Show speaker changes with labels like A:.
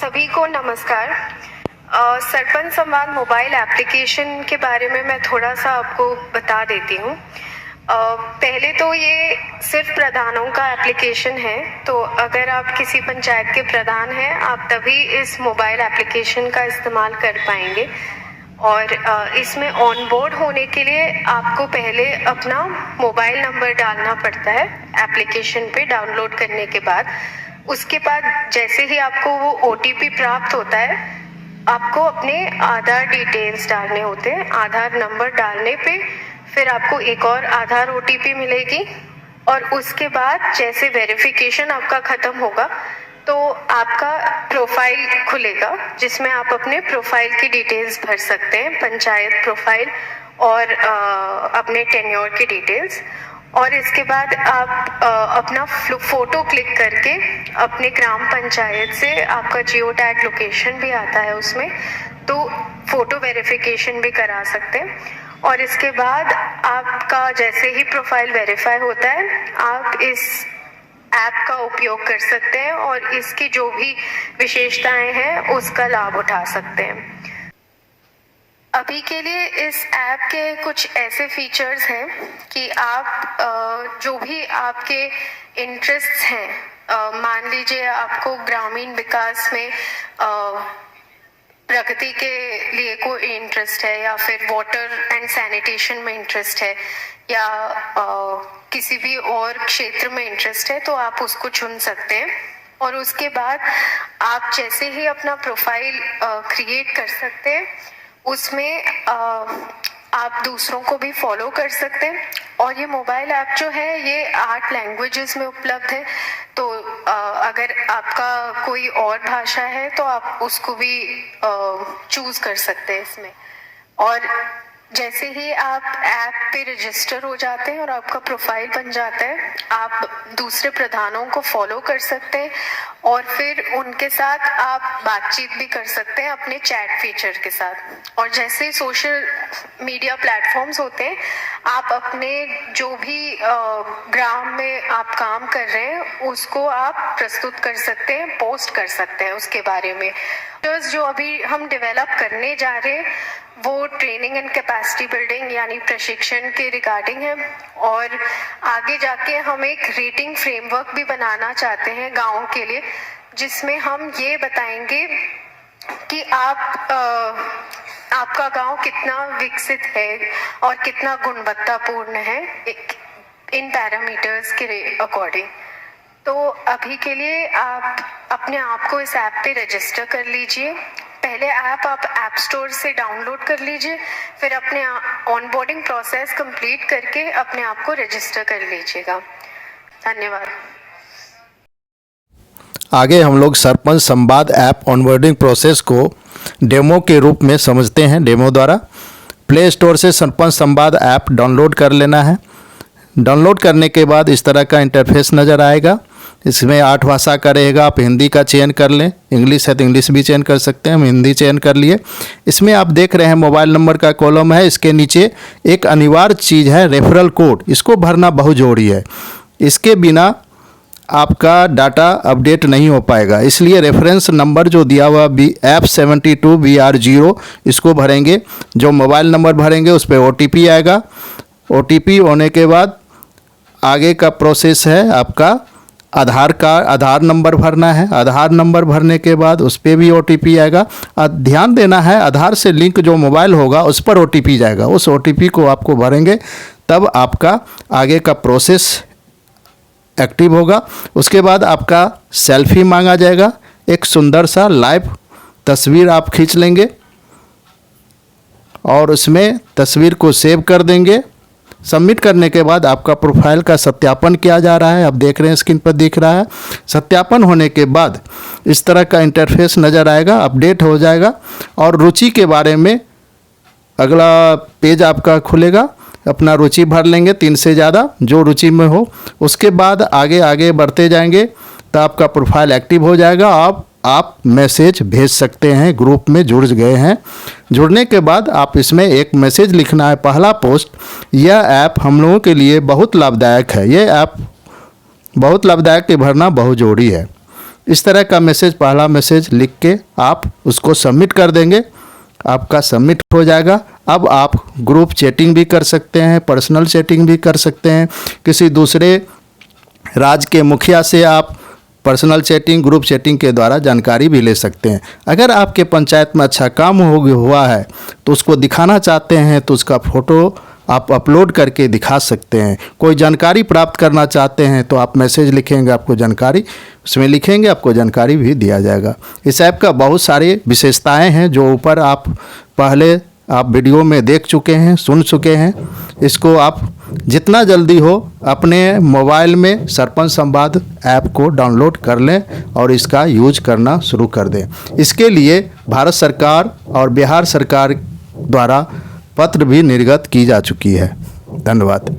A: सभी को नमस्कार। सरपंच संवाद मोबाइल एप्लीकेशन के बारे में मैं थोड़ा सा आपको बता देती हूँ। पहले तो ये सिर्फ प्रधानों का एप्लीकेशन है, तो अगर आप किसी पंचायत के प्रधान हैं आप तभी इस मोबाइल एप्लीकेशन का इस्तेमाल कर पाएंगे। और इसमें ऑन बोर्ड होने के लिए आपको पहले अपना मोबाइल नंबर डालना पड़ता है एप्लीकेशन पे डाउनलोड करने के बाद। उसके बाद जैसे ही आपको वो OTP प्राप्त होता है, आपको अपने आधार डिटेल्स डालने होते हैं। आधार नंबर डालने पे फिर आपको एक और आधार OTP मिलेगी और उसके बाद जैसे वेरिफिकेशन आपका ख़त्म होगा तो आपका प्रोफाइल खुलेगा, जिसमें आप अपने प्रोफाइल की डिटेल्स भर सकते हैं, पंचायत प्रोफाइल और अपने टेन्योर की डिटेल्स। और इसके बाद आप अपना फ़ोटो क्लिक करके अपने ग्राम पंचायत से, आपका जियो टैग लोकेशन भी आता है उसमें, तो फ़ोटो वेरिफिकेशन भी करा सकते हैं। और इसके बाद आपका जैसे ही प्रोफाइल वेरीफाई होता है, आप इस ऐप का उपयोग कर सकते हैं और इसकी जो भी विशेषताएं हैं उसका लाभ उठा सकते हैं। अभी के लिए इस ऐप के कुछ ऐसे फीचर्स हैं कि आप जो भी आपके इंटरेस्ट्स हैं, मान लीजिए आपको ग्रामीण विकास में प्रगति के लिए कोई इंटरेस्ट है, या फिर वाटर एंड सैनिटेशन में इंटरेस्ट है, या किसी भी और क्षेत्र में इंटरेस्ट है, तो आप उसको चुन सकते हैं। और उसके बाद आप जैसे ही अपना प्रोफाइल क्रिएट कर सकते हैं, उसमें आप दूसरों को भी फॉलो कर सकते हैं। और ये मोबाइल ऐप जो है ये 8 लैंग्वेजेस में उपलब्ध है, तो अगर आपका कोई और भाषा है तो आप उसको भी चूज कर सकते हैं इसमें। और जैसे ही आप ऐप पे रजिस्टर हो जाते हैं और आपका प्रोफाइल बन जाता है, आप दूसरे प्रधानों को फॉलो कर सकते हैं और फिर उनके साथ आप बातचीत भी कर सकते हैं अपने चैट फीचर के साथ। और जैसे सोशल मीडिया प्लेटफॉर्म्स होते हैं, आप अपने जो भी ग्राम में आप काम कर रहे हैं उसको आप प्रस्तुत कर सकते हैं, पोस्ट कर सकते हैं उसके बारे में। जो अभी हम डेवलप करने जा रहे हैं वो ट्रेनिंग एंड कैपेसिटी बिल्डिंग यानी प्रशिक्षण के रिगार्डिंग है। और आगे जाके हम एक रेटिंग फ्रेमवर्क भी बनाना चाहते हैं गाँव के लिए, जिसमें हम ये बताएंगे कि आपका गांव कितना विकसित है और कितना गुणवत्तापूर्ण है इन पैरामीटर्स के अकॉर्डिंग। तो अभी के लिए आप अपने आप को इस ऐप पे रजिस्टर कर लीजिए। पहले ऐप आप ऐप स्टोर से डाउनलोड कर लीजिए, फिर अपने ऑनबोर्डिंग प्रोसेस कंप्लीट करके अपने आप को रजिस्टर कर लीजिएगा। धन्यवाद।
B: आगे हम लोग सरपंच संवाद ऐप ऑनबोर्डिंग प्रोसेस को डेमो के रूप में समझते हैं। डेमो द्वारा प्ले स्टोर से सरपंच संवाद ऐप डाउनलोड कर लेना है। डाउनलोड करने के बाद इस तरह का इंटरफेस नज़र आएगा। इसमें 8 भाषा का रहेगा, आप हिंदी का चयन कर लें, इंग्लिश है तो इंग्लिश भी चयन कर सकते हैं, हम हिंदी चयन कर लिए। इसमें आप देख रहे हैं मोबाइल नंबर का कॉलम है, इसके नीचे एक अनिवार्य चीज़ है रेफरल कोड, इसको भरना बहुत ज़रूरी है। इसके बिना आपका डाटा अपडेट नहीं हो पाएगा, इसलिए रेफरेंस नंबर जो दिया हुआ F72BR0 इसको भरेंगे। जो मोबाइल नंबर भरेंगे उस पर OTP आएगा। OTP होने के बाद आगे का प्रोसेस है आपका आधार नंबर भरना है। आधार नंबर भरने के बाद उस पर भी OTP आएगा। ध्यान देना है, आधार से लिंक जो मोबाइल होगा उस पर OTP जाएगा, उस OTP को आपको भरेंगे तब आपका आगे का प्रोसेस एक्टिव होगा। उसके बाद आपका सेल्फी मांगा जाएगा, एक सुंदर सा लाइव तस्वीर आप खींच लेंगे और उसमें तस्वीर को सेव कर देंगे। सबमिट करने के बाद आपका प्रोफाइल का सत्यापन किया जा रहा है, आप देख रहे हैं स्क्रीन पर दिख रहा है। सत्यापन होने के बाद इस तरह का इंटरफेस नज़र आएगा, अपडेट हो जाएगा और रुचि के बारे में अगला पेज आपका खुलेगा। अपना रुचि भर लेंगे, 3 से ज़्यादा जो रुचि में हो। उसके बाद आगे आगे बढ़ते जाएंगे तो आपका प्रोफाइल एक्टिव हो जाएगा। आप मैसेज भेज सकते हैं, ग्रुप में जुड़ गए हैं। जुड़ने के बाद आप इसमें एक मैसेज लिखना है, पहला पोस्ट, यह ऐप हम लोगों के लिए बहुत लाभदायक है। ये ऐप बहुत लाभदायक के भरना बहुत ज़रूरी है। इस तरह का मैसेज, पहला मैसेज लिख के आप उसको सबमिट कर देंगे, आपका सबमिट हो जाएगा। अब आप ग्रुप चैटिंग भी कर सकते हैं, पर्सनल चैटिंग भी कर सकते हैं। किसी दूसरे राज्य के मुखिया से आप पर्सनल चैटिंग, ग्रुप चैटिंग के द्वारा जानकारी भी ले सकते हैं। अगर आपके पंचायत में अच्छा काम हुआ है तो उसको दिखाना चाहते हैं तो उसका फ़ोटो आप अपलोड करके दिखा सकते हैं। कोई जानकारी प्राप्त करना चाहते हैं तो आप मैसेज लिखेंगे, आपको जानकारी उसमें लिखेंगे, आपको जानकारी भी दिया जाएगा। इस ऐप का बहुत सारे विशेषताएं हैं जो ऊपर आप पहले वीडियो में देख चुके हैं, सुन चुके हैं। इसको आप जितना जल्दी हो अपने मोबाइल में सरपंच संवाद ऐप को डाउनलोड कर लें और इसका यूज करना शुरू कर दें। इसके लिए भारत सरकार और बिहार सरकार द्वारा पत्र भी निर्गत की जा चुकी है। धन्यवाद।